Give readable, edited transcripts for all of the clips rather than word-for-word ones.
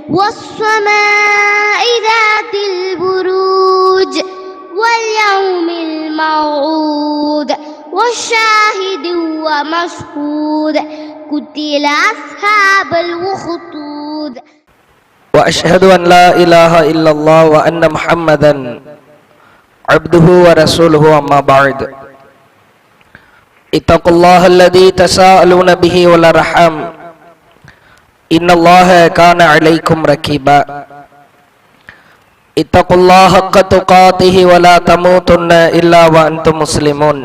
والسماء ذات البروج واليوم الموعود والشاهد ومشهود قتل أصحاب الأخدود. وأشهد أن لا إله إلا الله وأن محمدا عبده ورسوله أما بعد. اتقوا الله الذي تساءلون به والأرحام إن الله كان عليكم رقيبا. اتقوا الله حق تقاته ولا تموتن إلا وأنتم مسلمون.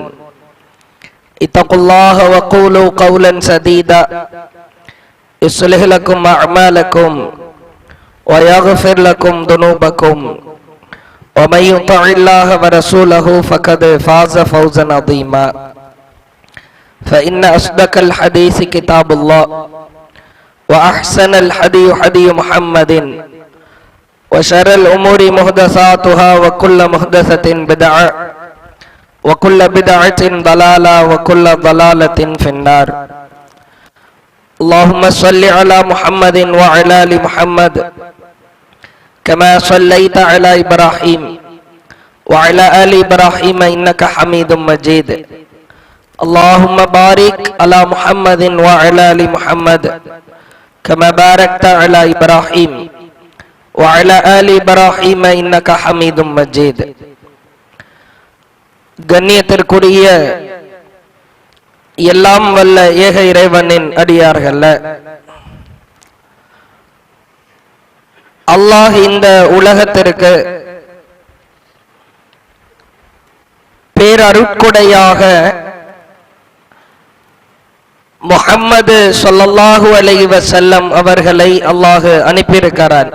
اتقوا الله وقولوا قولا سديدا يصلح لكم أعمالكم ويغفر لكم ذنوبكم ومن يطع الله ورسوله فقد فاز فوزا عظيما. فإن أصدق الحديث كتاب الله وأحسن الهدي هدي محمد وشر الأمور محدثاتها وكل محدثة بدعة وكل بدعة ضلالة وكل ضلالة في النار. اللهم صل على محمد وعلى آل محمد كما صليت على إبراهيم وعلى آل إبراهيم إنك حميد مجيد. اللهم بارك على محمد وعلى آل محمد كما باركت على إبراهيم وعلى آل إبراهيم إنك حميد مجيد. கண்ணியத்திற்குரிய எல்லாம் வல்ல ஏக இறைவனின் அடியார்கள, அல்லாஹ் இந்த உலகத்திற்கு பேரருட்கொடையாக முஹம்மது ஸல்லல்லாஹு அலைஹி வஸல்லம் அவர்களை அல்லாஹ் அனுப்பியிருக்கிறார்.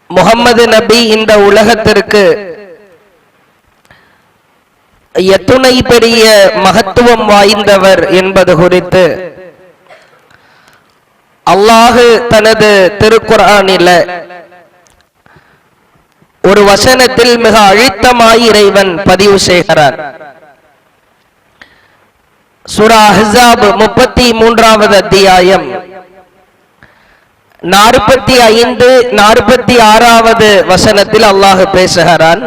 முஹம்மது நபி இந்த உலகத்திற்கு எத்துணை பெரிய மகத்துவம் வாய்ந்தவர் என்பது குறித்து அல்லாஹ் தனது திருக்குர்ஆனில் ஒரு வசனத்தில் மிக அழுத்தமாய் இறைவன் பதிவு செய்கிறார். சூரா அஹ்ஸாப் 33வது அத்தியாயம் 45, 46வது வசனத்தில் அல்லாஹ் பேசுகிறான்.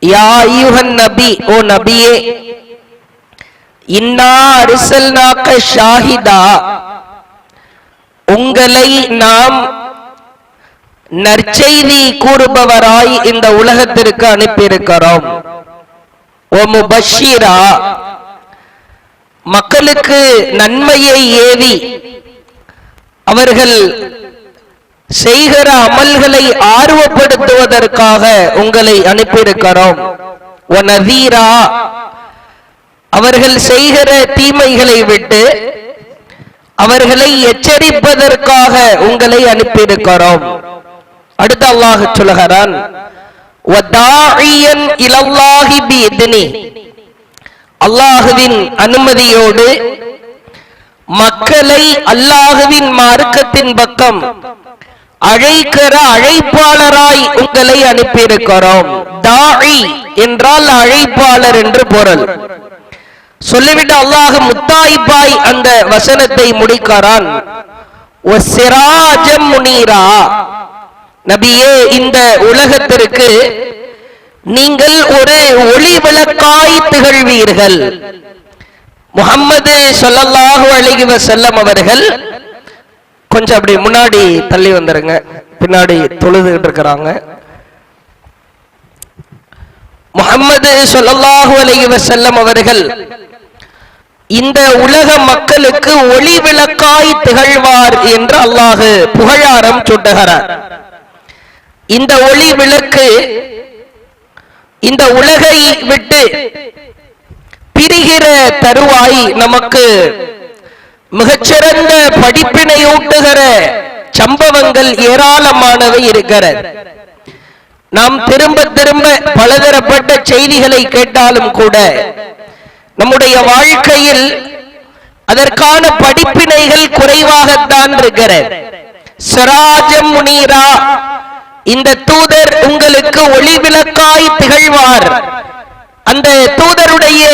யா அய்யுஹன் நபி, ஓ நபியே, இன்னா அர்ஸல்நாக ஷாஹிதா, உங்களை நாம் நற்செய்தி கூறுபவராய் இந்த உலகத்திற்கு அனுப்பியிருக்கிறோம். ஓ முபஷிரா, மக்களுக்கு நன்மையை ஏவி அவர்கள் செய்கிற அமல்களை ஆர்வப்படுத்துவதற்காக உங்களை அனுப்பியிருக்கிறோம். ஓ நதீரா, அவர்கள் செய்கிற தீமைகளை விட்டு அவர்களை எச்சரிப்பதற்காக உங்களை அனுப்பியிருக்கிறோம். அடுத்து அல்லாஹ் சொல்கிறான், வதாஇயன் இலல்லாஹி பிஇத்னி, அல்லாஹ்வின் அனுமதியோடு மக்களை அல்லாஹ்வின் மார்க்கத்தின் பக்கம் அழைக்கிற அழைப்பாளராய் உங்களை அனுப்பியிருக்கிறோம். தாஇ என்றால் அழைப்பாளர் என்று பொருள். சொல்லிவிட்டு அல்லாஹ் முத்தாய்ப்பாய் அந்த வசனத்தை முடிக்கிறான். வசிராஜம் முனீரா, நபியே, இந்த உலகத்திற்கு நீங்கள் ஒரு ஒளி விளக்காய் திகழ்வீர்கள். முஹம்மது ஸல்லல்லாஹு அலைஹி வஸல்லம் அவர்கள் கொஞ்சம் அப்படி முன்னாடி தள்ளி வந்துருங்க, பின்னாடி தொழுதுகிட்டு இருக்கிறாங்க. முஹம்மது ஸல்லல்லாஹு அலைஹி வஸல்லம் அவர்கள் இந்த உலக மக்களுக்கு ஒளி விளக்காய் திகழ்வார் என்று அல்லாஹ் புகழாரம் சூட்டுகிறார். இந்த ஒளி விளக்கு இந்த உலகை விட்டு பிரிகிற தருவாய் நமக்கு மிகச்சிறந்த படிப்பினையூட்டுகிற சம்பவங்கள் ஏராளமானவை இருக்கிறது. நாம் திரும்ப திரும்ப பலதரப்பட்ட செய்திகளை கேட்டாலும் கூட நம்முடைய வாழ்க்கையில் அதற்கான படிப்பினைகள் குறைவாகத்தான் இருக்கிறது. சிராஜம் முனீரா, இந்த தூதர் உங்களுக்கு ஒளி விளக்காய் திகழ்வார். அந்த தூதருடைய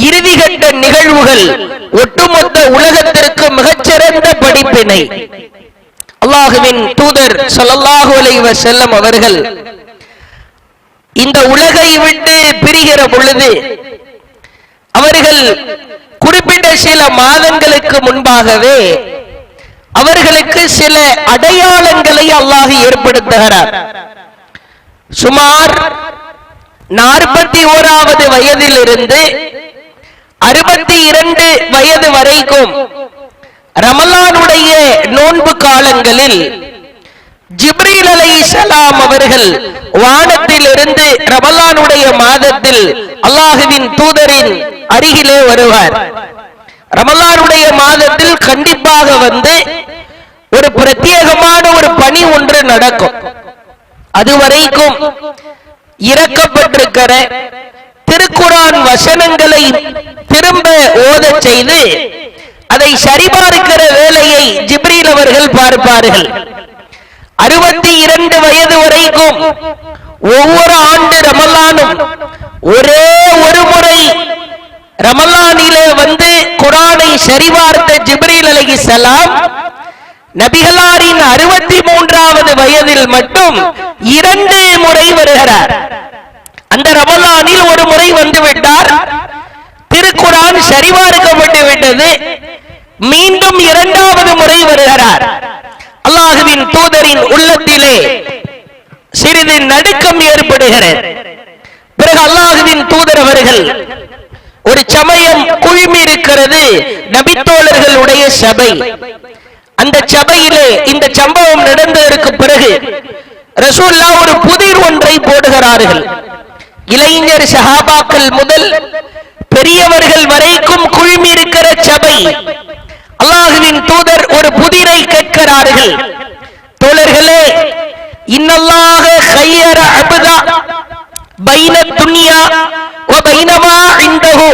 இறுதிகட்ட நிகழ்வுகள் ஒட்டுமொத்த உலகத்திற்கு மிகச்சிறந்த படிப்பினை அல்லாஹுவின் தூதர் ஸல்லல்லாஹு அலைஹி வஸல்லம் அவர்கள் இந்த உலகை விட்டு பிரிகிற பொழுது அவர்கள் குறிப்பிட்ட சில மாதங்களுக்கு முன்பாகவே அவர்களுக்கு சில அடையாளங்களை அல்லாஹ் ஏற்படுத்துகிறார். சுமார் 41வது வயதிலிருந்து 62 வயது வரைக்கும் ரமலானுடைய நோன்பு காலங்களில் ஜிப்ரீல் அலைஹிஸ்ஸலாம் அவர்கள் வானத்திலிருந்து ரமலானுடைய மாதத்தில் அல்லாஹுவின் தூதரின் அருகிலே வருவார். ரமலானுடைய மாதத்தில் கண்டிப்பாக வந்து ஒரு பிரத்யேகமான ஒரு பணி ஒன்று நடக்கும். அதுவரைக்கும் இறக்கப்பட்டிருக்கிற திருக்குர்ஆன் வசனங்களை திரும்ப ஓதச் செய்து அதை சரிபார்க்கிற வேலையை ஜிப்ரீல் அவர்கள் பார்ப்பார்கள். 62 வயது வரைக்கும் ஒவ்வொரு ஆண்டு ரமலானும் ஒரே ஒரு முறை ரமலானிலே வந்து குர்ஆனை சரிபார்த்த ஜிப்ரீல் அலைஹிஸ்ஸலாம் நபிகளாரின் 63வது வயதில் மட்டும் 2 முறை வருகிறார். அந்த ரமலானில் ஒரு முறை வந்து விட்டார், திருக்குர்ஆன் சரிபார்க்கப்பட்டு விட்டது, மீண்டும் 2வது முறை வருகிறார். அல்லாஹுவின் தூதரின் உள்ளத்திலே சிறிது நடுக்கம் ஏற்படுகிறது. பிறகு அல்லாஹுவின் தூதர் அவர்கள் ஒரு சமயம் குழுமி இருக்கிறது நபித்தோழர்களுடைய சபை. அந்த சபையிலே இந்த சம்பவம் நடந்ததற்கு பிறகு ரசூலுல்லாஹ் ஒரு புதிர் ஒன்றை போடுகிறார்கள். இளைஞர் சஹாபாக்கள் முதல் பெரியவர்கள் வரைக்கும் குழுமி இருக்கிற சபை. அல்லாஹுவின் தூதர் ஒரு புதிரை கேட்கிறார்கள். தோழர்களே, இன்னல்லாஹ ഖയ്யர அப்தா பைன துன்யா வ பைனமா இன்தஹு.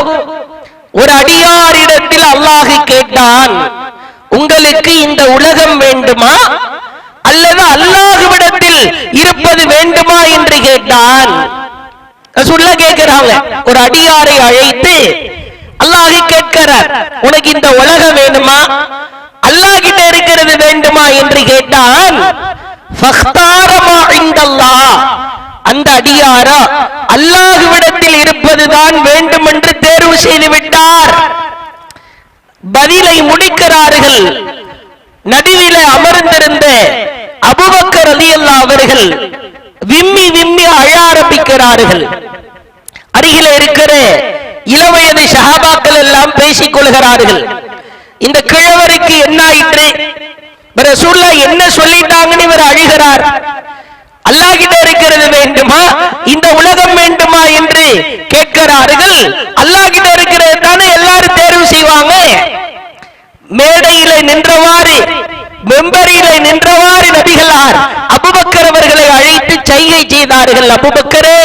ஒரு அடியாரிடத்தில் அல்லாஹ் கேட்டான், உங்களுக்கு இந்த உலகம் வேண்டுமா அல்லது அல்லாஹ்விடத்தில் இருப்பது வேண்டுமா என்று கேட்டான். ரசூலுல்லாஹ் கேட்கிறாங்க, ஒரு அடியாரை அழைத்து அல்லாஹ் கேட்கிறார், உனக்கு இந்த உலகம் வேண்டுமா அல்லாஹ் கிட்ட இருக்கிறது வேண்டுமா என்று கேட்டான். ஃபக்தார மா இன்தல்லாஹ். அந்த அடியாரா அல்லாஹ்விடத்தில் இருப்பதுதான் வேண்டும் என்று தேர்வு செய்து விட்டார். பதிலை முடிக்கிறார்கள். நடுவிலே அமர்ந்திருந்த அபூபக்கர் ரலியல்லாஹு அவர்கள் விம்மி விம்மி அழ ஆரம்பிக்கிறார்கள். அருகிலே இருக்கிற இளவயது சஹாபாக்கள் எல்லாம் பேசிக் கொள்கிறார்கள். இந்த கிழவருக்கு என்ன ஆயிற்று, ரசூலுல்லாஹ் என்ன சொல்லிட்டாங்கன்னு இவர் அழுகிறார். அல்லாஹ் கிட்ட இருக்கிறது வேண்டுமா இந்த உலகம் வேண்டுமா என்று கேட்கிறார்கள். அல்லாஹ் கிட்ட இருக்கிறது தானே எல்லாரும் தேர்வு செய்வாங்க. மேடையிலே நின்றவாறு மெம்பரிலே நின்றவாறு நபிகளார் அபூபக்கர் அவர்களை அழைத்து சைகை செய்தார்கள். அபூபக்கரே,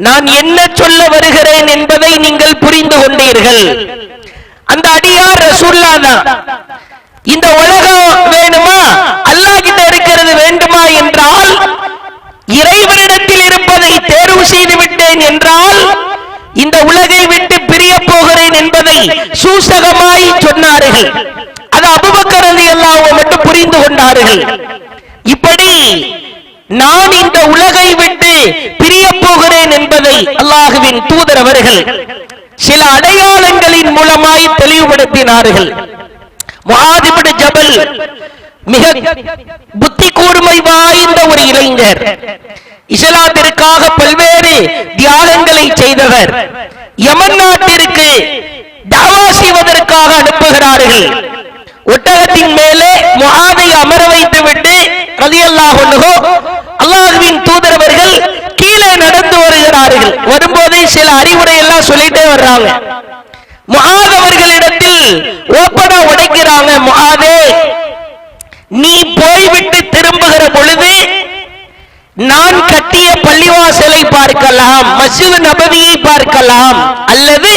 நான் என்ன சொல்ல வருகிறேன் என்பதை நீங்கள் புரிந்து கொண்டீர்கள். அந்த அடியார் ரசூலுல்லாஹ் தான். இந்த உலகம் வேணுமா அல்லாஹ் கிட்ட இருக்கிறது வேண்டுமா என்றால், இறைவனிடத்தில் இருப்பதை தேர்வு செய்து விட்டேன் என்றால் இந்த உலகை விட்டு பிரிய போகிறேன் என்பதை சூசகமாய் சொன்னார்கள். அது அபூபக்கர் ரலியல்லாஹு அன்ஹு மட்டும் புரிந்து கொண்டார்கள். இப்படி நான் இந்த உலகை விட்டு பிரிய போகிறேன் என்பதை அல்லாஹுவின் தூதர் அவர்கள் சில அடையாளங்களின் மூலமாய் தெளிவுபடுத்தினார்கள். முஆத் இப்னு ஜபல் மிக புத்தி கூர்மை வாய்ந்த ஒரு இளைஞர், இஸ்லாத்திற்காக பல்வேறு தியாகங்களை செய்தவர். யமன் நாட்டிற்கு தாவா செய்வதற்காக அனுப்புகிறார்கள். ஒட்டகத்தின் மேலே முஆதை அமர வைத்து விட்டு ரலியல்லாஹு அன்ஹு அல்லாஹ்வின் தூதர் அவர்கள் கீழே நடந்து வருகிறார்கள். வரும்போதே சில அறிவுரை எல்லாம் சொல்லிட்டே வர்றாங்க. முஆத் அவர்களிடத்தில் ஓப்பனா உடைக்கிறாங்க, முஆதே, நீ போய்விட்டு திரும்புகிற பொழுது நான் கட்டிய பள்ளிவாசலை பார்க்கலாம், மஸ்ஜித் நபவியை பார்க்கலாம், அல்லது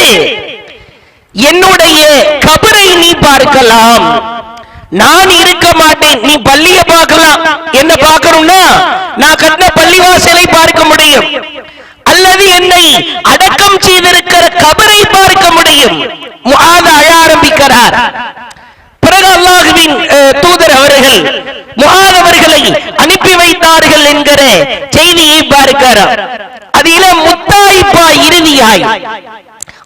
என்னுடைய கபரை நீ பார்க்கலாம். நான் இருக்க மாட்டேன், நீ பள்ளிய பார்க்கலாம். என்ன பார்க்கணும்னா நான் கட்டின பள்ளிவாசலை பார்க்க முடியும், அல்லது என்னை அடக்கம் செய்திருக்கிற கபரை பார்க்க முடியும். முஆத் அழ சொன்னார். பிறகு அல்லாஹ்வின் தூதர் அவர்கள் முஆத் அவர்களை அனுப்பி வைத்தார்கள் என்கிற செய்தியை பார்க்கிறார். அதில முத்தாய்ப்பா இறுதியாய்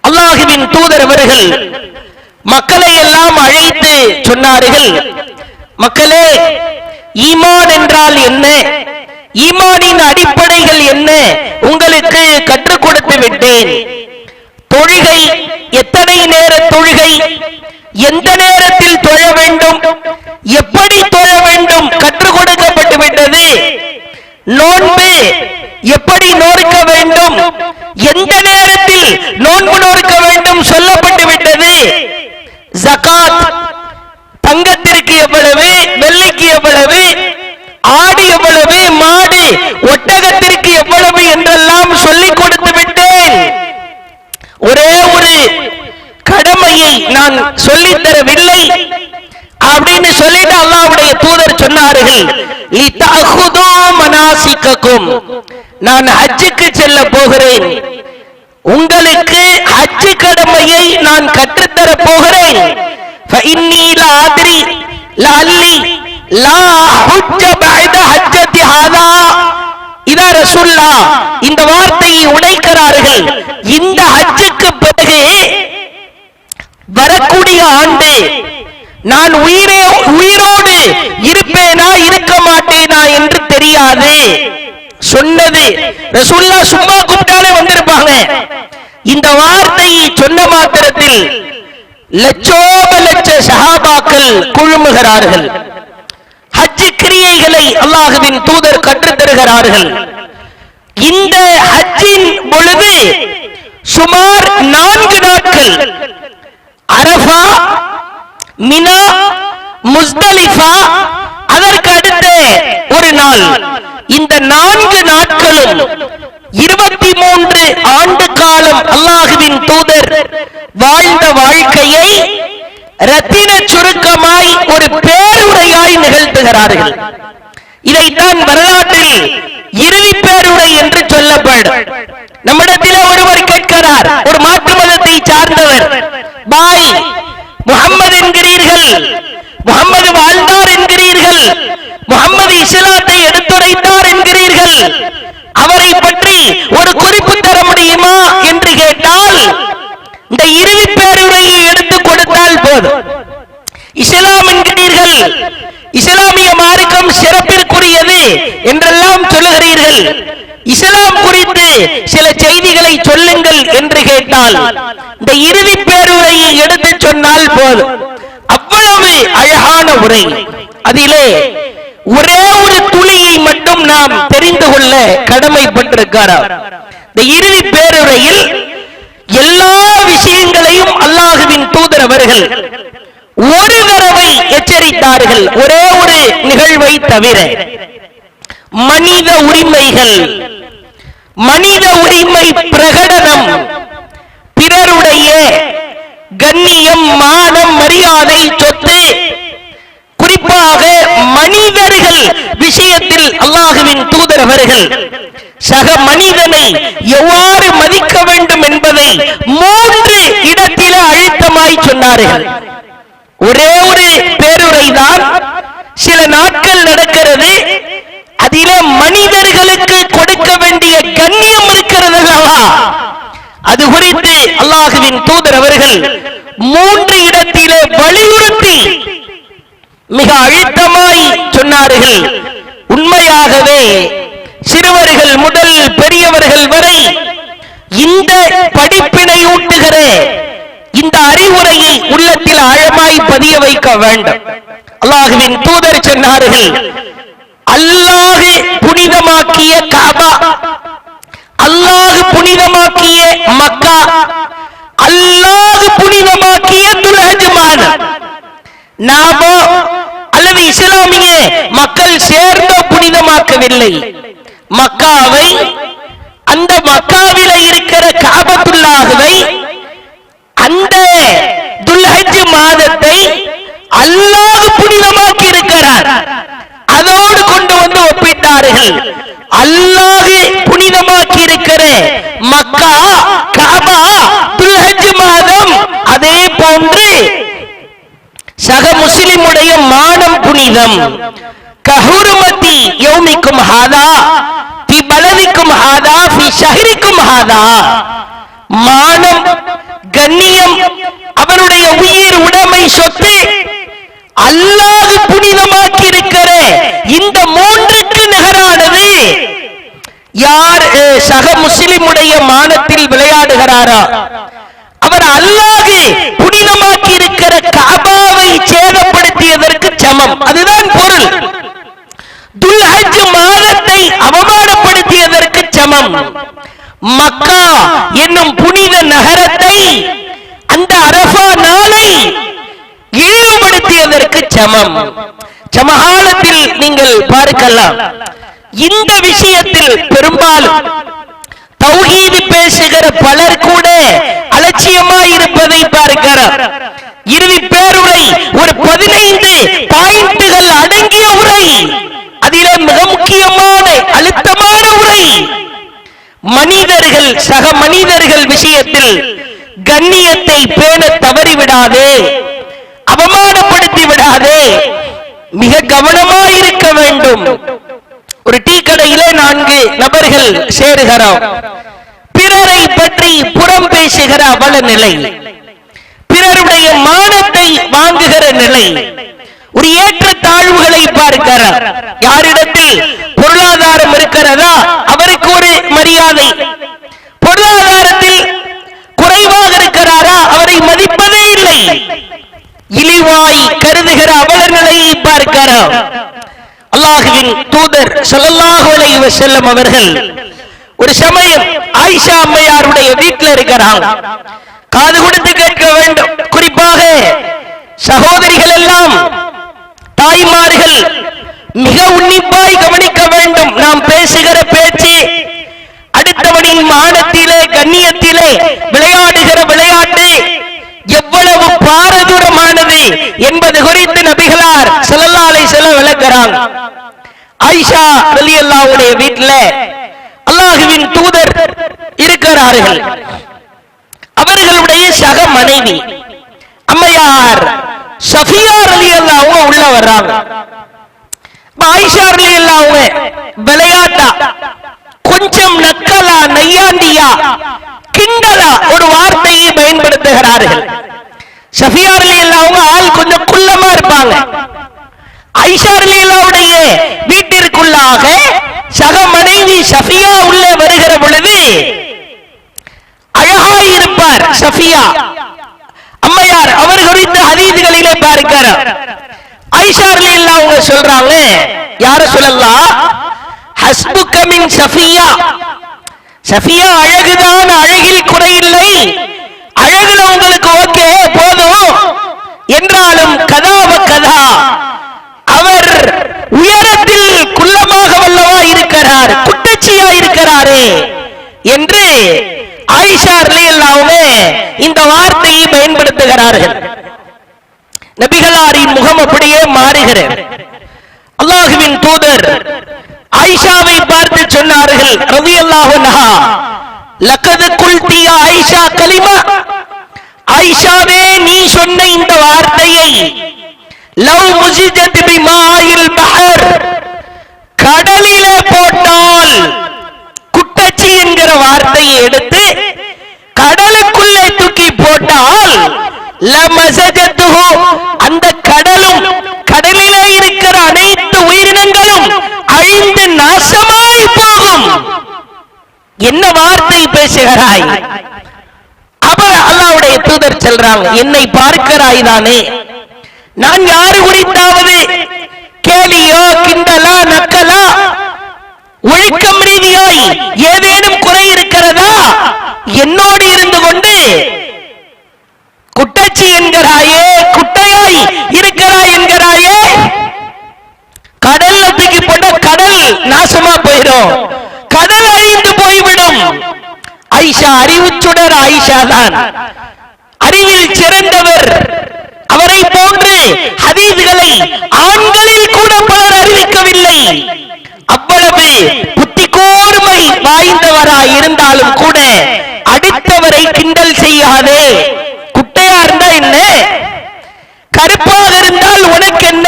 அல்லாஹ்வின் தூதர் அவர்கள் மக்களை எல்லாம் அழைத்து சொன்னார்கள், மக்களே, ஈமான் என்றால் என்ன, ஈமானின் அடிப்படைகள் என்ன உங்களுக்கு கற்றுக் கொடுத்து விட்டேன். தொழுகை, எத்தனை நேர தொழுகை, எந்த நேரத்தில் தொழ வேண்டும், எப்படி தொழ வேண்டும் கற்றுக் கொடுக்கப்பட்டு விட்டது. நோன்பு எப்படி நோக்க வேண்டும், எந்த நேரத்தில் நோன்பு நோக்க வேண்டும் சொல்லப்பட்டு விட்டது. ஜகாத், தங்கத்திற்கு எவ்வளவு, வெள்ளிக்கு எவ்வளவு, ஆடு எவ்வளவு, மாடு ஒட்டகத்திற்கு எவ்வளவு என்றெல்லாம் சொல்லிக் கொடுத்து விட்டேன். ஒரே ஒரு கடமையை நான் சொல்லித் தரவில்லை அப்படின்னு சொல்லிட்டு அல்லாஹ்வுடைய தூதர் சொன்னார்கள், லிதஅஹுது மனாசிகக்கும், நான் ஹஜ்ஜுக்கு செல்ல போகிறேன், உங்களுக்கு ஹஜ் கடமையை நான் கற்றுத்தர போகிறேன். فإني لا أدري لعلي لا حج بعد حجة هذا. இதா ரசூலுல்லாஹ் இந்த வார்த்தையை உடைக்கிறார்கள். இந்த ஹஜ்ஜுக்கு பிறகு வரக்கூடிய ஆண்டு நான் உயிரோடு இருப்பேனா இருக்க மாட்டேனா என்று தெரியாது. சொன்னது ரசூலுல்லாஹ் சும்மா கூப்பிட்டாலே வந்திருப்பாங்க. இந்த வார்த்தையை சொன்ன மாத்திரத்தில் லட்சோப லட்ச சஹாபாக்கள் குழுமுகிறார்கள். ஹஜ் கிரியைகளை அல்லாஹ்வின் தூதர் கற்றுத் தருகிறார்கள். இந்த ஹஜ்ஜின் பொழுது சுமார் 4 நாட்கள் அரஃபா, மினா, முஸ்தலிஃபா, அதற்கு அடுத்த ஒரு நாள், இந்த 4 நாட்களும் 23 ஆண்டு காலம் அல்லாஹ்வின் தூதர் வாழ்ந்த வாழ்க்கையை ரத்தின சுருக்கமாய் ஒரு பேருரையாய் நிகழ்த்துகிறார்கள். இதைத்தான் வரலாற்றில் இறுதி பேருரை என்று சொல்லப்படும். நம்மிடத்தில் ஒருவர் கேட்கிறார், ஒரு மாற்று மதத்தை சார்ந்தவர், பாய் முஹம்மது என்கிறீர்கள், முஹம்மது வாழ்ந்தார் என்கிறீர்கள், முஹம்மது இஸ்லாத்தை எடுத்துரைத்தார் என்கிறீர்கள், அவரை பற்றி ஒரு குறிப்பு தர முடியுமா என்று கேட்டால், இந்த இறுதி பேருரையை எடுத்துக் கொடுத்தால் போதும். இஸ்லாம் என்கிறீர்கள், இஸ்லாமிய மார்க்கம் சிறப்பிற்குரியது என்றெல்லாம் சொல்லுகிறீர்கள், இஸ்லாம் குறித்து சில செய்திகளை சொல்லுங்கள் என்று கேட்டால் இந்த இறுதி பேருரையை எடுத்து சொன்னால் போதும். அவ்வளவு அழகான உரை. அதிலே ஒரே ஒரு துளியை மட்டும் நாம் தெரிந்து கொள்ள கடமைப்பட்டிருக்கிறார். இந்த இறுதி பேருரையில் எல்லா விஷயங்களையும் அல்லாஹ்வின் தூதர் அவர்கள் ஒரு தடவை எச்சரித்தார்கள். ஒரே ஒரு நிகழ்வை தவிர, மனித உரிமைகள், மனித உரிமை பிரகடனம், பிறருடைய கண்ணியம், மானம், மரியாதை, சொத்து, குறிப்பாக மனிதர்கள் விஷயத்தில் அல்லாஹ்வின் தூதர் அவர்கள் சக மனிதனை எவ்வாறு மதிக்க வேண்டும் என்பதை 3 இடத்திலே அழுத்தமாய் சொன்னார்கள். ஒரே ஒரு பேருரை தான், சில நாட்கள் நடக்கிறது. அதிலே மனிதர்களுக்கு கொடுக்க வேண்டிய கண்ணியம் இருக்கிறது அல்லவா, அது குறித்து அல்லாஹ்வின் தூதர் அவர்கள் 3 இடத்திலே வலியுறுத்தி மிக அழுத்தமாய் சொன்னார்கள். உண்மையாகவே சிறுவர்கள் முதல் பெரியவர்கள் வரை இந்த படிப்பினை ஊட்டுகிற இந்த அறிவுரையை உள்ளத்தில் ஆழமாய் பதிய வைக்க வேண்டும். அல்லாஹ்வின் தூதர் சொன்னார்கள், அல்லாஹ் புனிதமாக்கிய காபா, அல்லாஹ் புனிதமாக்கிய மக்கா, அல்லாஹ் புனிதமாக்கிய துல்ஹஜ் மாதம், நாமோ அல்லது இஸ்லாமிய மக்கள் சேர்ந்தோ புனிதமாக்கவில்லை. மக்காவை, அந்த மக்காவில இருக்கிற காபத்துல்லாஹ்வை, அந்த துல்ஹஜ் மாதத்தை அல்லாஹ் புனிதமாக்கி இருக்கிறார். அதோடு கொண்டு வந்து ஒப்பிட்டார்கள். அல்லாஹ் புனிதமாக்கி இருக்கிற மக்கா, காபா, துல்ஹஜ் மாதம், அதே போன்று புனிதம். கஹுர்மதி யௌமிக்கும் ஹாதா ஃபி பலதிக்கும் ஹாதா ஃபி ஷஹரிக்கும் ஹாதா. மானம், கண்ணியம், அவருடைய உயிர், உடைமை, சொத்து அல்லாஹ் புனிதமாக்கி இருக்கிற இந்த மூன்றுக்கு நிகரானது யார் சக முஸ்லிமுடைய மானத்தில் விளையாடுகிறாரோ அவர் அல்லாஹ் புனிதமாக்கி இருக்கிற கஅபாவை சேதப்படுத்தியதற்கு சமம். அதுதான் பொருள். துல்ஹஜ் மாதத்தை அவமானப்படுத்தியதற்கு சமம். மக்கா என்னும் புனித நகரத்தை, அந்த அரஃபா நாளை இழிவுபடுத்தியதற்கு சமம். சமகாலத்தில் நீங்கள் பார்க்கலாம், இந்த விஷயத்தில் பெரும்பாலும் தௌஹீத் பேசுகிற பலர் கூட அலட்சியமாயிருப்பதை பார்க்கிறார். இறுதி பேருரை ஒரு 15 பாயிண்டுகள் அடங்கிய உரை, அதிலே மிக முக்கியமான அழுத்தமான உரை. மனிதர்கள், சக மனிதர்கள் விஷயத்தில் கண்ணியத்தை பேண தவறிவிடாதே, அவமானப்படுத்தி விடாதே, மிக கவனமாயிருக்க வேண்டும். ஒரு டீ கடையிலே 4 நபர்கள் சேருகிறோம். பிறரை பற்றி புறம் பேசுகிற அவல நிலை, பிறருடைய மானத்தை வாங்குகிற நிலை, ஒரு ஏற்ற தாழ்வுகளை பார்க்கிறார். யாரிடத்தில் பொருளாதாரம் இருக்கிறதா அவருக்கு ஒரு மரியாதை, பொருளாதாரத்தில் குறைவாக இருக்கிறாரா அவரை மதிப்பதே இல்லை, இழிவாய் கருதுகிற அவல நிலையை பார்க்கிறார். அல்லாஹ்வின் தூதர் ஸல்லல்லாஹு அலைஹி வஸல்லம் அவர்கள் ஒரு சமயம் ஆயிஷா அம்மையாருடைய வீட்டில் இருக்கிறாங்க. காது கொடுத்து கேட்க வேண்டும். குறிப்பாக சகோதரிகள் எல்லாம், தாய்மார்கள் மிக உன்னிப்பாய் கவனிக்க வேண்டும். நாம் பேசுகிற பேச்சு அடுத்தவனின் மானத்திலே, கண்ணியத்திலே விளையாடுகிற விளையாட்டு எவ்வளவு பாரதூரமானது என்பது குறித்து நபிகளார் ஸல்லல்லாஹு அலைஹி வஸல்லம் விளக்குறாங்க. ஆயிஷா ரலியல்லாஹு அன்ஹா வீட்டில் அல்லாஹ்வின் தூதர் இருக்கிறார்கள். அவர்களுடைய சக மனைவி அம்மையார் சஃபியா ரலியல்லாஹு அன்ஹா உள்ள வர்றாங்க. ஆயிஷா ரலியல்லாஹு அன்ஹா விளையாட்டா, கொஞ்சம் நக்கலா, நையாண்டியா, கிண்டலா ஒரு வார்த்தையை பயன்படுத்துகிறார்கள். சஃபியா ரலியல்லாஹு அன்ஹா ஆள் கொஞ்சம் குள்ளமா இருப்பாங்க. ஆயிஷா ரலியல்லாஹுடைய வீட்டிற்குள்ளாக சக மனைவி சஃபியா உள்ளே வருகிற பொழுது அழகாய் இருப்பார் சஃபியா அம்மையார். அவர் குறித்த ஹதீஸ்களிலே பார்க்கிறார். ஆயிஷா ரலியல்லாஹு அன்ஹா சொல்றாங்க, யார சொல்லலாம், ஹஸ்புக மின் சஃபியா. சஃபியா அழகுதான், அழகில் குறையில்லை, அழகுல உங்களுக்கு ஓகே போதும், என்றாலும் கதாவ கதா அவர் உயரத்தில் குள்ளமாக வல்லவா இருக்கிறார், குட்டச்சியா இருக்கிறாரே என்று ஆயிஷா ரலியல்லாஹு அன்ஹா இந்த வார்த்தையை பயன்படுத்துகிறார்கள். நபிகளாரின் முகம் அப்படியே மாறுகிறது. அல்லாஹ்வின் தூதர் ஆயிஷாவை பார்த்து சொன்னார்கள், ரலியல்லாஹு அன்ஹா, லகத் குல்தி யா ஆயிஷா கலிமா, ஆயிஷாவே நீ சொன்ன இந்த வார்த்தையை லவ் முஸிஜத் பிமாயில் பஹர், கடலிலே போட்டால், குட்டச்சி என்கிற வார்த்தையை எடுத்து கடலுக்குள்ளே தூக்கி போட்டால் லமஸஜத்துஹு, அந்த கடலும் கடலிலே இருக்கிற அனைத்து உயிரினங்களும் அழிந்து நாசமாய் போகும். என்ன வார்த்தை பேசுகிறாய்? அப்ப அல்லாஹ்வுடைய தூதர் சொல்றாங்க, என்னை பார்க்கிறாய் தானே, நான் யாரு குறித்தாவது கேலியோ, கிண்டலா, நக்கலா, ஒழுக்கம் ரீதியாய் ஏதேனும் குறை இருக்கிறதா? என்னோடு இருந்து கொண்டு குட்டச்சி என்கிறாயே, குட்டையாய் இருக்கிறாய் என்கிறாயே, கடல்ல தூக்கி போட்ட கடல் நாசமா போயிடும், கடல் அழிந்து போய்விடும். ஆயிஷா அறிவுச்சுடர், ஆயிஷா தான் அறிவில் சிறந்தவர். அவரை போன்று ஹதீஸ்களை ஆண்களில் கூட பலர் அறிவிக்கவில்லை. அவ்வளவு புத்தி கூர்மை வாய்ந்தவராய் இருந்தாலும் கூட அடுத்தவரை கிண்டல் செய்யாதே. குட்டையா இருந்தா என்ன, கருப்பாக இருந்தால் உனக்கு என்ன,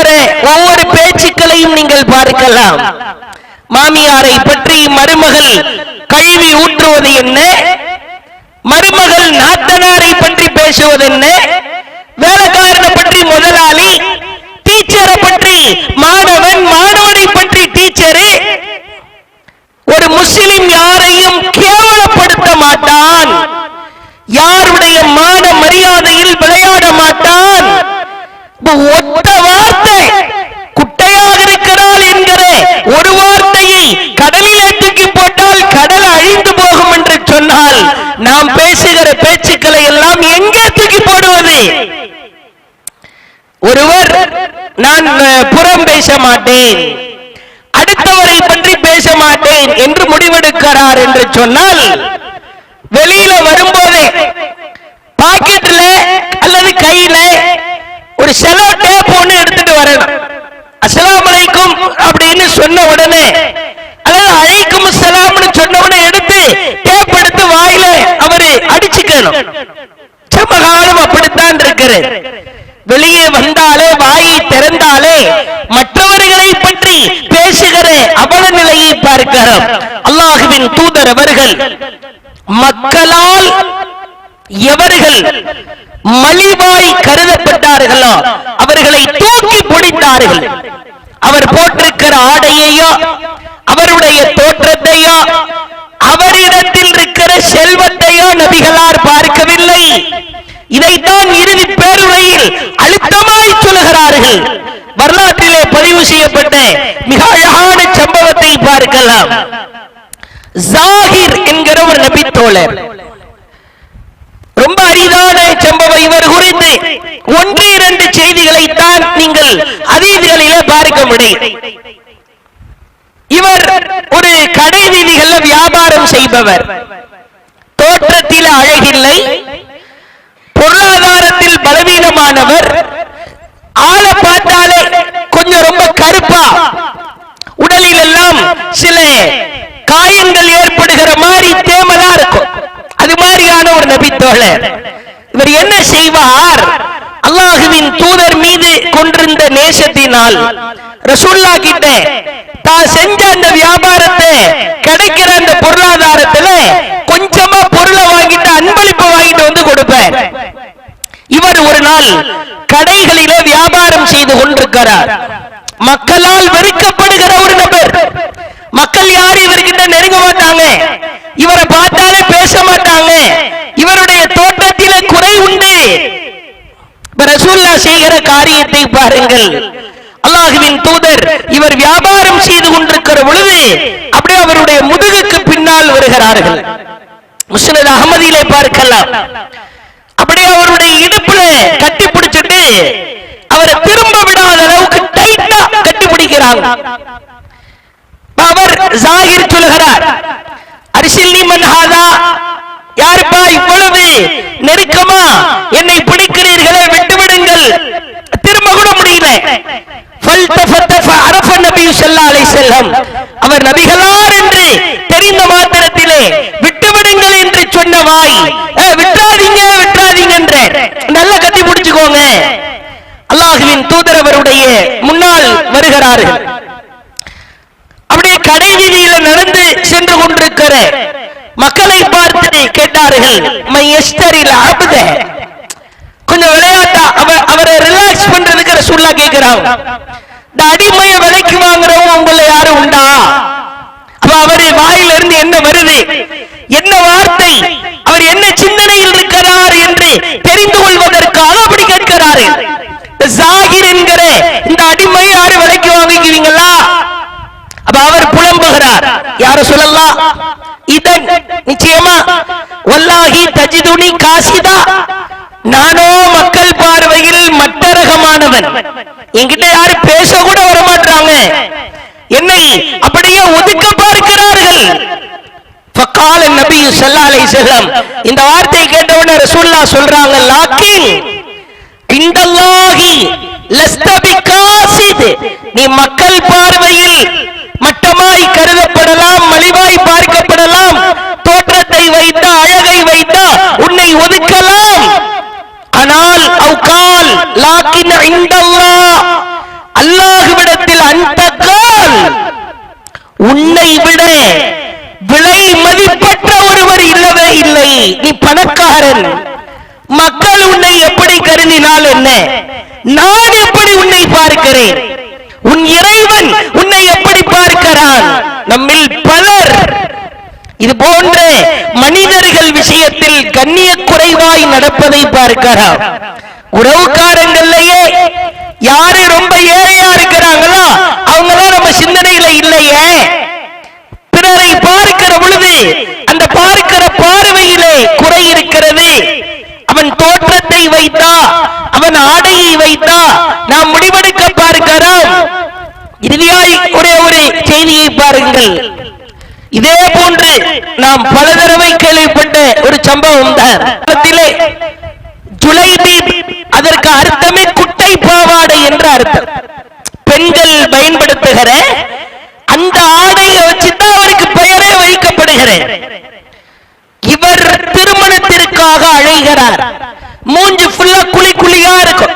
பேசுகிற ஒவ்வொரு பேச்சுக்களையும் நீங்கள் பார்க்கலாம். மாமியாரை பற்றி மருமகள் கழுவி ஊற்றுவது என்ன, மருமகள் நாத்தனாரை பற்றி பேசுவது என்ன, வேலைக்காரனை பற்றி முதலாளி, டீச்சரை பற்றி மாணவன், மாணவனை பற்றி டீச்சரு. ஒரு முஸ்லிம் யாரையும் கேவலப்படுத்த மாட்டான், யாருடைய மான மரியாதையில் விளையாட மாட்டான். ஒத்த வார்த்தை குட்டையாக இருக்கிறாள் என்கிற ஒரு வார்த்தையை கடலிலே தூக்கி போட்டால் கடல் அழிந்து போகும் என்று சொன்னால் நாம் பேசுகிற பேச்சுக்களை எல்லாம் எங்கே தூக்கி போடுவது? ஒருவர் நான் புறம் பேச மாட்டேன், அடுத்தவரை பற்றி பேச மாட்டேன் என்று முடிவெடுக்கிறார் என்று சொன்னால் வெளியில வரும்போதே பாக்கெட்ல அல்லது கையில ஒரு செலோ டேப் ஒண்ணு எடுத்துட்டு வரணும். அஸ்ஸலாமு அலைக்கும் அப்படின்னு சொன்ன உடனே அல்லது அலைக்கும் அஸ்ஸலாம்னு சொன்ன உடனே எடுத்து டேப் எடுத்து வாயில அவரு அடிச்சுக்கணும். சமகாலம் அப்படித்தான் இருக்கிறது. வெளியே வந்தாலே வாயை திறந்தாலே மற்றவர்களை பற்றி பேசுகிற அவல நிலையை பார்க்கிறோம். அல்லாஹ்வின் தூதர் அவர்கள் மக்களால் எவர்கள் மலிவாய் கருதப்பட்டார்களோ அவர்களை தூக்கி பிடித்தார்கள். அவர் போட்டிருக்கிற ஆடையையோ அவருடைய தோற்றத்தையோ அவரிடத்தில் இருக்கிற செல்வத்தையோ நபிகளார் பார்க்கவில்லை. இதைத்தான் இறுதி பேருரையில் அழுத்தமாய் சொல்லுகிறார்கள். வரலாற்றிலே பதிவு செய்யப்பட்ட மிக அழகான சம்பவத்தை பார்க்கலாம். ஜாகிர் என்கிற ஒரு நபி தோழர், ரொம்ப அரிதான சம்பவம். இவர் குறித்து ஒன்று இரண்டு செய்திகளை தான் நீங்கள் ஹதீஸ்களிலே பார்க்க முடியும். இவர் ஒரு கடை வீதிகள்ல வியாபாரம் செய்பவர். தோற்றத்தில் அழகில்லை, பொருளாதாரத்தில் பலவீனமானவர், ஆளை பார்த்தாலே கொஞ்சம் ரொம்ப கருப்பா, உடலில் எல்லாம் சில காயங்கள் ஏற்படுகிற மாதிரி தேமலா இருக்கும். அது மாதிரியான ஒரு நபி தோழர். இவர் என்ன செய்வார்? அல்லாஹ்வின் தூதர் மீது கொண்டிருந்த நேசத்தினால் ரசூலுல்லாஹ் கிட்ட தான் செஞ்ச அந்த வியாபாரத்தை கிடைக்கிற அந்த பொருளாதாரத்துல கொஞ்சமா பொருளை வாங்கிட்டு அன்பளிப்பு வாங்கிட்டு வந்து கொடுப்பார். இவர் ஒரு நாள் கடைகளிலே வியாபாரம் செய்து கொண்டிருக்கிறார். மக்களால் வெறுக்கப்படுகிற ஒரு நபர். மக்கள் யாரும் இவர்கிட்ட நெருங்க மாட்டாங்க, இவரை பார்த்தாலே பேச மாட்டாங்க, இவருடைய தோற்றத்திலே குறை உண்டு. ரசூலுல்லாஹ் செய்கிற காரியத்தை பாருங்கள். அல்லாஹ்வின் தூதர் இவர் வியாபாரம் செய்து கொண்டிருக்கிற பொழுது அப்படியே அவருடைய முதுகுக்கு பின்னால் வருகிறார்கள். முஸ்னத் அஹ்மதிலே பார்க்கலாம். அப்படியே அவருடைய இடுப்புல கட்டி பிடிச்சிட்டு அவரை திரும்ப விடாத அளவுக்கு டைட்டா கட்டி பிடிக்கிறாங்க. அவர் ஜாகிர் சொல்கிறார், அர்சில்னி மன் ஹாதா, யாருப்பா இவ்வளவு நெருக்கமா என்னை பிடிக்கிறீர்களே, விட்டுவிடுங்கள். திரும்ப கூட முடியல. அவர் நபிகளார் என்று தெரிந்த மாத்திரத்திலே விட்டுவிடுங்கள் என்று சொன்ன வாய் விட்டுறாதீங்க விட்டுறாதீங்க என்ற நல்ல கட்டி பிடிச்சுக்கோங்க. அல்லாஹ்வின் தூதர் அவருடைய முன்னால் வருகிறார்கள். அப்படியே கடை வீதியில நடந்து சென்று கொண்டிருக்கிற மக்களை பார்த்து கேட்டார்கள், கொஞ்சம் விளையாட்டா அவரை ரிலாக்ஸ் பண்றதுக்கு ரசூலுல்லாஹ் கேட்கிறாங்க. இந்த அடிமையை விலைக்கு வாங்குறவங்க உங்களை யாரும் உண்டா? அப்ப அவரு வாயிலிருந்து என்ன வருது, என்ன வார்த்தை, அவர் என்ன சிந்தனையில் இருக்கிறார் என்று தெரிந்து கொள்வதற்காக அப்படி கேட்கிறாரு. ஜாகிர் என்கிற இந்த அடிமை யாரு விலைக்கு வாங்கிக்குவீங்களா? அப்ப அவர் புலம்புகிறார், யார சொல்லலாம், இதன் நிச்சயமா வல்லாஹி தஜிதுனி காசிதா, நானோ மக்கள் பார்வையில் மட்ட ரகமானவன், என்கிட்ட யாரு பேச கூட வர மாட்டாங்க, என்னை அப்படியே ஒதுக்க பார்க்கிறார்கள். ஃபகால நபி ஸல்லல்லாஹு அலைஹி வஸல்லம், இந்த வார்த்தை கேட்டவுடனே ரசூலுல்லாஹ் சொல்றாங்க, லாக்கின் இந்தல்லாஹி லஸ்த பிகாசித், நீ மக்கள் பார்வையில் மட்டமாய் கருதப்படலாம், மலிவாய் பார்க்கப்படலாம், தோற்றத்தை வைத்த அழகை வைத்த உன்னை ஒதுக்கலாம். ஆனால் அவுகால் லாக்கின் இந்தல்லாஹ், விட விலை மதிப்பற்ற ஒருவர் இல்லவே இல்லை. நீ பணக்காரன், மக்கள் உன்னை எப்படி கருதினால் என்ன, நான் எப்படி உன்னை பார்க்கிறேன், உன் இறைவன் உன்னை எப்படி பார்க்கிறான். நம்மில் பலர் இது போன்ற மனிதர்கள் விஷயத்தில் கண்ணிய குறைவாய் நடப்பதை பார்க்கலாம். உறவுக்காரங்கள்லயே யாரு ரொம்ப ஏழையா இருக்கிறாங்களோ அவங்களாம் நம்ம சிந்தனையில இல்லையே. பிறரை பார்க்கிற பொழுது அந்த பார்க்கிற பார்வையிலே குறை இருக்கிறது. அவன் தோற்றத்தை வைத்தா, அவன் ஆடையை வைத்தா நாம் முடிவெடுக்க பார்க்கிறோம். இறுதியாய் ஒரே ஒரு செய்தியை பாருங்கள். இதே போன்று நாம் பல தடவை கேள்விப்பட்ட ஒரு சம்பவம் தான். ஜுலைபீப், அதற்கு அர்த்தமே குட்டை பாவாடை என்ற அர்த்தம். பெண்கள் பயன்படுத்துகிற அந்த ஆடையை வச்சுதான் அவருக்கு பெயரே வைக்கப்படுகிறது. இவர் திருமணத்திற்காக அழைகிறார். மூஞ்சி ஃபுல்லா குழி குழியா இருக்கும்,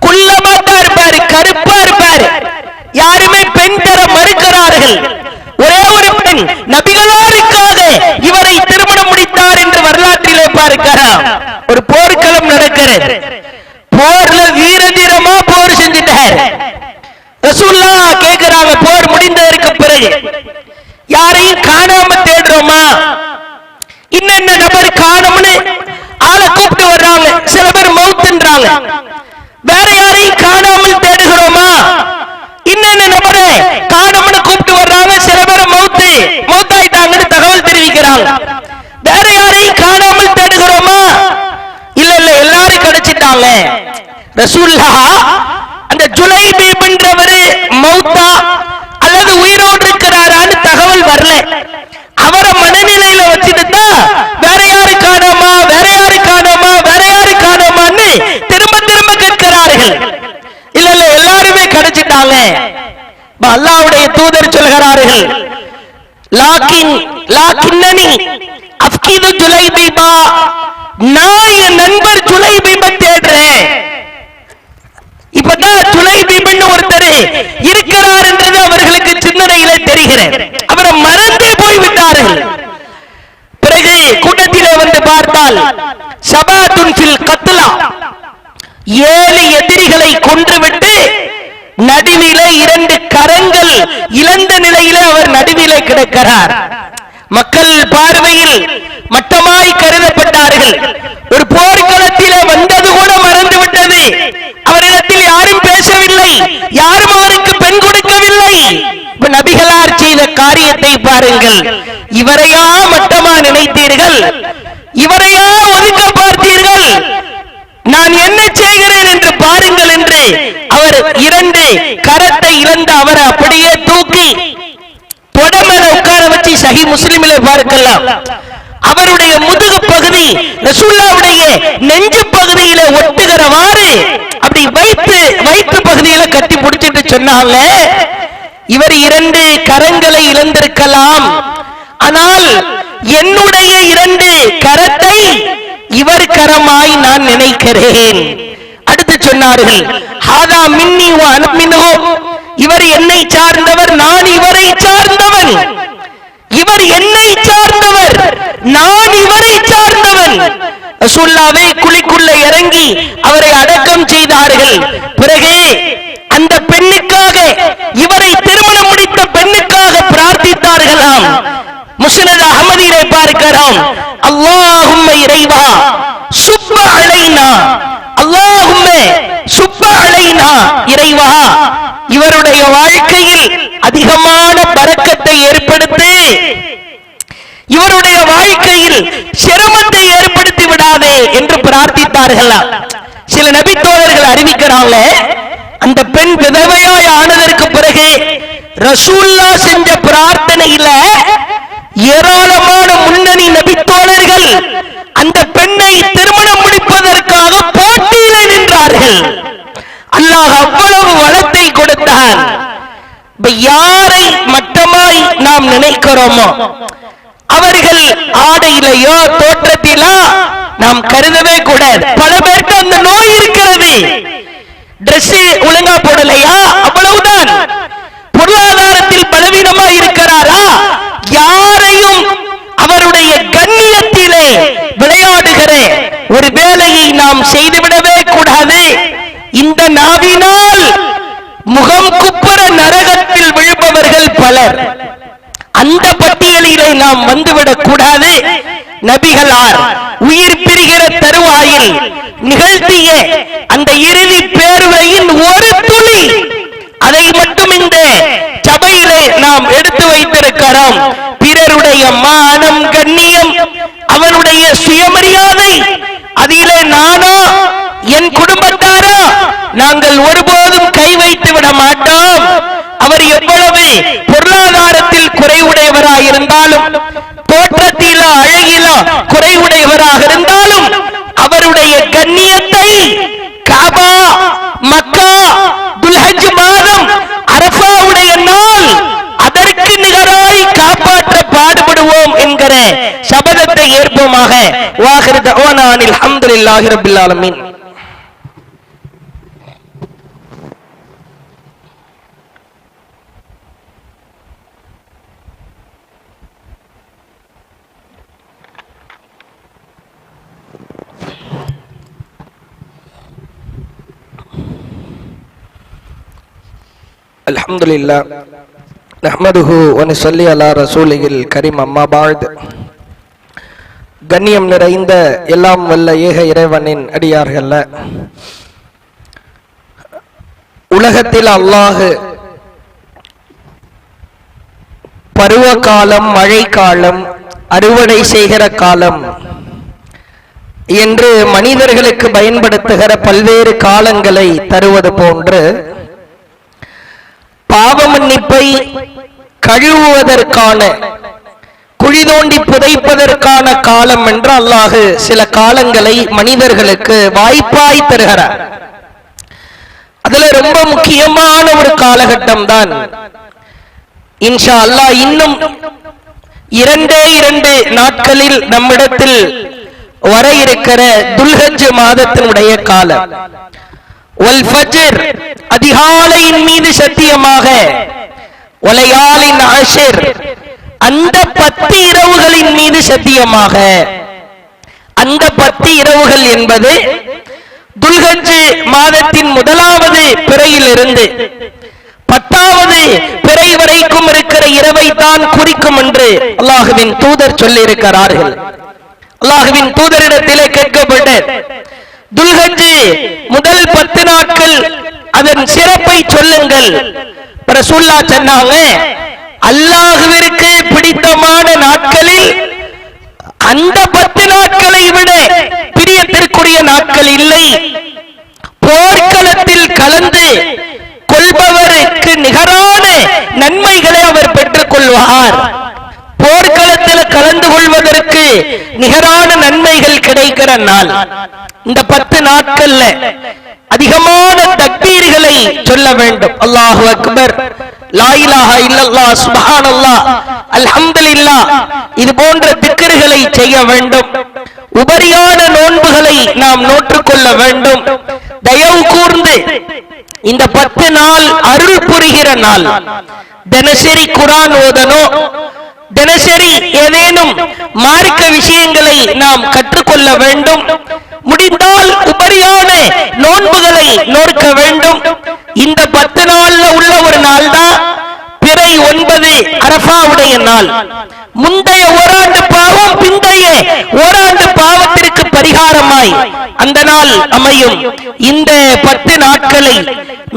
குள்ளமா தான் இருப்பாரு, கருப்பா இருப்பாரு. யாருமே பெண் தர மறுக்கிறார்கள். ஒரே ஒரு பெண் நபிகளாருக்காக இவரை திருமணம் முடித்தார் என்று வரலாற்றிலே பார்க்கலாம். ஒரு போர்க்களம் நடக்கிறது. போர்ல வீர தீரமா போர் செஞ்சிட்டார். ரசூலுல்லாஹ் கேக்குறாங்க, போர் முடிந்ததற்கு பிறகு யாரையும் காணாம தேடுறோமா, இன்னென்ன நபர் காணோம்னு ஆளை கூப்பிட்டு வர்றாங்க. சில பேர் மௌத்துன்றாங்க. வேற யாரையும் காணாமல் தேடுகிறோமா, இன்னென்ன நபரை காணோம்னு கூப்பிட்டு வர்றாங்க. சில பேர் மௌத்தாயிட்டாங்கன்னு தகவல் தெரிவிக்கிறாங்க. வேற யாரையும் காணாமல் தேடுகிறோமா, இல்ல இல்ல எல்லாரும் கிடைச்சிட்டாங்க. ரசூலுல்லாஹ் அந்த ஜுலைபீப் என்றவரு மௌத்தா அல்லது உயிரோடு இருக்கிறாரான்னு தகவல் வரல. அவரை மனநிலையில வச்சுட்டு தான் வேற யாரு காணோமா, வேற யாரு காணோமா, வேற யாரு காணோமான்னு திரும்ப திரும்ப கேட்கிறார்கள். இல்ல இல்ல எல்லாருமே கிடைச்சிட்டாங்க. அல்லாஹ்வுடைய தூதர் சொல்கிறார்கள், லாக்கின்னனி அஃகிது ஜுலைபீபா, நான் என் நண்பர் ஜுலைபீபை தேடுறேன். இப்பதான் ஜுலைபீப்னு ஒருத்தர் இருக்கிறார் என்றது அவர்களுக்கு சிந்தனையிலே தெரிகிறது. அவரை மறந்தே போய்விட்டார்கள். பிறகு கூட்டத்திலே வந்து பார்த்தால் ஷபாத்துன் ஃபில் கத்லா, 7 எதிரிகளை கொன்றுவிட்டு நடுவிலே 2 கரங்கள் இழந்த நிலையிலே அவர் நடுவிலே கிடக்கிறார். மக்கள் பார்வையில் மட்டமாய் கருதப்பட்டார்கள். ஒரு போர்க்களத்திலே வந்தது கூட மறந்து விட்டது. அவரிடத்தில் யாரும் பேசவில்லை, யாரும் அவருக்கு பெண் கொடுக்கவில்லை. நபிகளார் செய்த காரியத்தை பாருங்கள். இவரையா மட்டமா நினைத்தீர்கள், இவரையா ஒதுக்க பார்த்தீர்கள், நான் என்ன செய்கிறேன் என்று பாருங்கள் என்று அவர் 2 கரத்தை இழந்த அவரை அப்படியே தூக்கி தொடமேல உட்கார வச்சு சஹி முஸ்லிமிலே பார்க்கலாம். அவருடைய முதுகு பகுதி ரசூலுல்லாஹ்வுடைய நெஞ்சு பகுதியில ஒட்டுகிறவாறு அப்படி வயிற்று பகுதியில கட்டி பிடிச்சிட்டு சொன்னாங்க, இவர் 2 கரங்களை இழந்திருக்கலாம், ஆனால் என்னுடைய 2 கரத்தை இவர் கரமாய் நான் நினைக்கிறேன். அடுத்து சொன்னார்கள், ஹாதா மின்னி வ அன மின்ஹு, இவர் என்னை சார்ந்தவர், நான் இவரை சார்ந்தவன். இவர் என்னை சார்ந்தவர், நான் இவரை சார்ந்தவன். ரசூலுல்லாஹ்வை குழிக்குள்ள இறங்கி அவரை அடக்கம் செய்தார்கள். பிறகு அந்த பெண்ணுக்காக, இவரை திருமணம் முடித்த பெண்ணுக்காக பிரார்த்தித்தார்களாம். முஸ்னத் அஹ்மதிலே பார்க்கிறோம், அல்லாஹும்ம இறைவா சுப்ப அலைனா, அல்லாஹும்ம சுப்ப அலைனா, இறைவா இவருடைய வாழ்க்கையில் அதிகமான பரக்கத்தை ஏற்படுத்தி, இவருடைய வாழ்க்கையில் சிரமத்தை ஏற்படுத்தி விடாதே என்று பிரார்த்தித்தார்களா. சில நபி தோழர்கள் அறிவிக்கிறாங்க, அந்த பெண் விதவையாய் ஆனதற்கு பிறகு ரசூலுல்லாஹ் செஞ்ச பிரார்த்தனையில ஏராளமான முன்னணி நபி தோழர்கள் அந்த பெண்ணை திருமணம் முடிப்பதற்காக போட்டியிலே நின்றார்கள். அல்லாஹ் அவ்வளவு வளத்தை கொடுத்தான். யாரை மட்டமாய் நாம் நினைக்கிறோமோ அவர்கள் ஆடையிலையோ தோற்றத்திலோ நாம் கருதவே கூடாது. பல பேருக்கு அந்த நோய் இருக்கிறது. டிரெஸ் ஒழுங்கா போடலையா, அவ்வளவுதான். பொருளாதாரத்தில் பலவீனமா இருக்கிறாரா, அந்த பட்டியலிலே நாம் வந்துவிடக் கூடாது. நபிகளார் உயிர் பிரிகிற தருவாயில் நிகழ்த்திய அந்த இறுதி பேருரையின் ஒரு துளி, அதை மட்டும் இந்த சபையிலே நாம் எடுத்து வைத்திருக்கிறோம். பிறருடைய மானம், கண்ணியம், அவனுடைய சுயமரியாதை, அதிலே நானோ என் குடும்பத்தாரோ நாங்கள் ஒருபோதும் கை வைத்து விட மாட்டோம். அவர் எவ்வளவு பொருளாதாரத்தில் குறைவுடையவராக இருந்தாலும், தோற்றத்திலோ அழகிலோ குறைவுடையவராக இருந்தாலும், அவருடைய கண்ணியத்தை காபா, மக்கா, துல்ஹஜ் மாதம், அரஃபாவுடைய நாள், அதற்கு நிகராய் காப்பாற்ற பாடுபடுவோம் என்கிற சபதத்தை ஏற்போமாக. வாஹிரு தஅவானா அல்ஹம்துலில்லாஹி ரப்பில் ஆலமீன். அல்ஹம்துலில்லாஹ் நஹ்மதுஹு வ நுஸல்லி அலா ரசூலில் கரீம். அம்மா பஅத். கண்ணியம் நிறைந்த எல்லாம் வல்ல ஏக இறைவனின் அடியார்கள, உலகத்தில் அல்லாஹ் பருவ காலம், மழை காலம், அறுவடை செய்கிற காலம் என்று மனிதர்களுக்கு பயன்படுத்துகிற பல்வேறு காலங்களை தருவது போன்று பாவ மன்னிப்பை கழுவுவதற்கான, குழி தோண்டி புதைப்பதற்கான காலம் என்று அல்லாஹ் சில காலங்களை மனிதர்களுக்கு வாய்ப்பாய் தருகிறார். அதுல ரொம்ப முக்கியமான ஒரு காலகட்டம் தான் இன்ஷா அல்லாஹ் இன்னும் 2 நாட்களில் நம்மிடத்தில் வர இருக்கிற துல்ஹஜ் மாதத்தினுடைய காலம். வல் ஃபஜ்ர், அதிகாலையின் மீது சத்தியமாக, வலையாலின் அஷர், அந்த 10 இரவுகளின் மீது சத்தியமாக. அந்த 10 இரவுகள் என்பது துல்ஹஜ் மாதத்தின் 1வது பிறையிலிருந்து 10வது பிறை வரைக்கும் இருக்கிற இரவை தான் குறிக்கும் என்று அல்லாஹ்வின் தூதர் சொல்லி இருக்கிறார்கள். அல்லாஹ்வின் தூதரிடத்திலே கேட்கப்பட்ட துல்ஹஜ் முதல் 10 நாட்கள் அதன் சிறப்பை சொல்லுங்கள். ரசூலுல்லாஹ் சொன்னாங்க, அல்லாஹ்விற்கு பிடித்தமான நாட்களில் அந்த 10 நாட்களை விட பிரியத்திற்குரிய நாட்கள் இல்லை. போர்க்களத்தில் கலந்து கொள்பவருக்கு நிகரான நன்மைகளை அவர் பெற்றுக் கொள்வார். போர்க்களத்தில் கலந்து கொள்வதற்கு நிகரான நன்மைகள் கிடைக்கிற நாள் இந்த 10 நாட்கள்ல அதிகமான தக்பீர்களை சொல்ல வேண்டும். அல்லாஹு அக்பர், லா இலாஹா இல்லல்லாஹ், சுப்ஹானல்லாஹ், அல்ஹம்துலில்லாஹ், இது போன்ற திக்ருகளை செய்ய வேண்டும். உபரியான நோன்புகளை நாம் நோற்றுக்கொள்ள வேண்டும். தயவு கூர்ந்து இந்த 10 நாள் அருள் புரிகிற நாள். தினசரி குர்ஆன் ஓதனோ, தினசரி ஏதேனும் மார்க்க விஷயங்களை நாம் கற்றுக்கொள்ள வேண்டும். முடிந்தால் உபரியான நோன்புகளை நோக்க வேண்டும். இந்த 10 நாள்ல உள்ள ஒரு நாள் தான் பிறை 9 அரஃபாவுடைய நாள். முந்தைய ஓராண்டு பாவம் பிந்தைய ஓராண்டு பாவத்திற்கு பரிகாரமாய் அந்த நாள் அமையும். இந்த 10 நாட்களை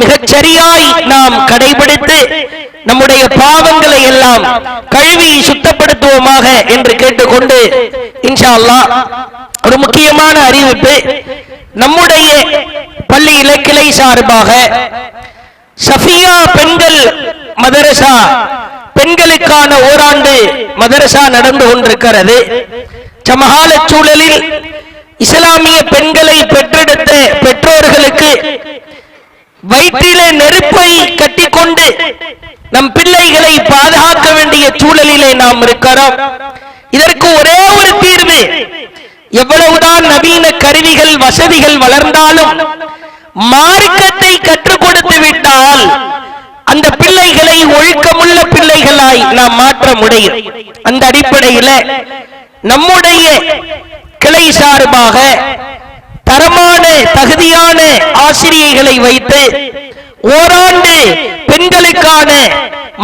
மிகச் சரியாய் நாம் கடைபிடித்து நம்முடைய பாவங்களை எல்லாம் கழுவி சுத்தப்படுத்துவோமாக என்று கேட்டுக்கொண்டு, இன்ஷா அல்லாஹ் ஒரு முக்கியமான அறிவிப்பு. நம்முடைய பள்ளியில கிளை சார்பாக சஃபியா பெண்கள் மதரசா, பெண்களுக்கான ஓராண்டு மதரசா நடந்து கொண்டிருக்கிறது. சமகால சூழலில் இஸ்லாமிய பெண்களை பெற்றெடுத்த பெற்றோர்களுக்கு வயிற்றிலே நெருப்பை கட்டிக்கொண்டு நம் பிள்ளைகளை பாதுகாக்க வேண்டிய சூழலிலே நாம் இருக்கிறோம். இதற்கு ஒரே ஒரு தீர்வு, எவ்வளவுதான் நவீன கருவிகள் வசதிகள் வளர்ந்தாலும் மார்க்கத்தை கற்றுக் கொடுத்து விட்டால் அந்த பிள்ளைகளை ஒழுக்கமுள்ள பிள்ளைகளாய் நாம் மாற்ற முடியும். அந்த அடிப்படையில் நம்முடைய கிளை சார்பாக தரமான தகுதியான ஆசிரியர்களை வைத்து ஓராண்டு பெண்களுக்கான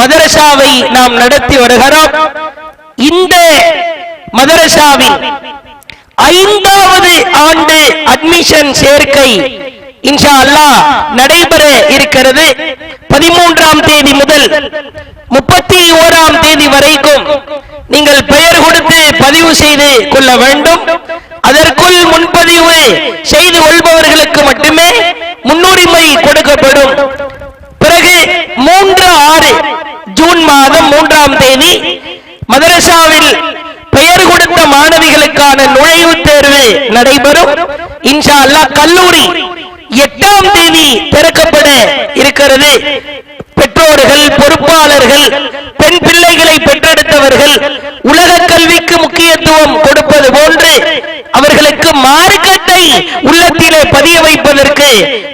மதரசாவை நாம் நடத்தி வருகிறோம். இந்த மதரசாவின் 5வது ஆண்டு அட்மிஷன் சேர்க்கை இன்ஷா அல்லாஹ் நடைபெற இருக்கிறது. 13ஆம் தேதி முதல் 31ஆம் தேதி வரைக்கும் நீங்கள் பெயர் கொடுத்து பதிவு செய்து கொள்ள வேண்டும். அதற்குள் முன்பதிவு செய்து கொள்பவர்களுக்கு மட்டுமே முன்னுரிமை கொடுக்கப்படும். பிறகு 3-6 ஜூன் மாதம் 3ஆம் தேதி மதரசாவில் பெயர் கொடுத்த மாணவிகளுக்கான நுழைவுத் தேர்வு நடைபெறும். இன்ஷா அல்லாஹ் கல்லூரி 8ஆம் தேதி திறக்கப்பட இருக்கிறது. பெற்றோர்கள், பொறுப்பாளர்கள், பெண் பிள்ளைகளை பெற்றெடுத்தவர்கள் உலக கல்விக்கு முக்கியத்துவம் கொடுப்பது போன்று அவர்களுக்கு மார்க்கத்தை உள்ளத்திலே பதிய வைப்பதற்கு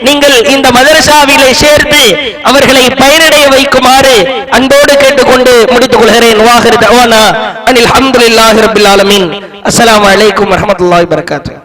நீங்கள் இந்த மதரசாவிலே சேர்த்து அவர்களை பயனடைய வைக்குமாறு அன்போடு கேட்டுக்கொண்டு முடித்துக் கொள்கிறேன். வாஹிர் தஅவானா அனில் ஹம்துலில்லாஹி ரப்பில் ஆலமீன். அஸ்ஸலாமு அலைக்கும் வரஹ்மத்துல்லாஹி வபரகாத்துஹு.